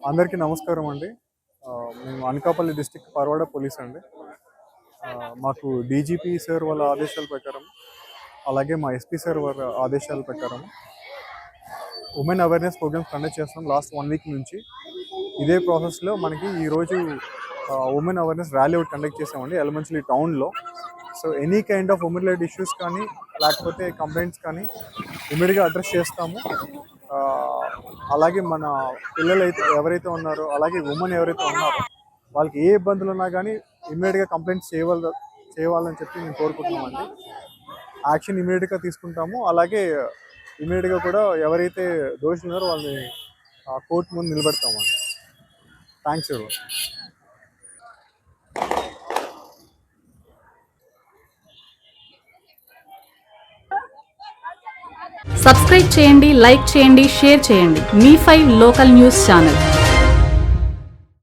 అందరికీ నమస్కారం అండి. మేము అనకాపల్లి డిస్ట్రిక్ట్ పరవాడ పోలీస్ అండి. మాకు డీజీపీ సార్ వాళ్ళ ఆదేశాల ప్రకారం, అలాగే మా ఎస్పీ సార్ వాళ్ళ ఆదేశాల ప్రకారం ఉమెన్ అవేర్నెస్ ప్రోగ్రామ్స్ కండక్ట్ చేస్తాం లాస్ట్ 1 వీక్ నుంచి. ఇదే ప్రాసెస్లో మనకి ఈరోజు ఉమెన్ అవేర్నెస్ ర్యాలీ ఒకటి కండక్ట్ చేసామండి ఎలమంచిలి టౌన్లో. So any kind of women related issues కానీ లేకపోతే కంప్లైంట్స్ కానీ ఇమీడియట్గా అడ్రస్ చేస్తాము. అలాగే మన పిల్లలు అయితే ఎవరైతే ఉన్నారో, అలాగే ఉమెన్ ఎవరైతే ఉన్నారో వాళ్ళకి ఏ ఇబ్బందులు ఉన్నా కానీ ఇమీడియట్గా కంప్లైంట్స్ చేయాలని చెప్పి మేము కోరుకుంటున్నామండి. యాక్షన్ ఇమీడియట్గా తీసుకుంటాము. అలాగే ఇమీడియట్గా కూడా ఎవరైతే దోషులు ఉన్నారో వాళ్ళని కోర్టు ముందు నిలబెడతామండి. థ్యాంక్స్ ఎవరు. సబ్స్క్రైబ్ చేయండి, లైక్ చేయండి, షేర్ చేయండి. మీ5 లోకల్ న్యూస్ ఛానల్.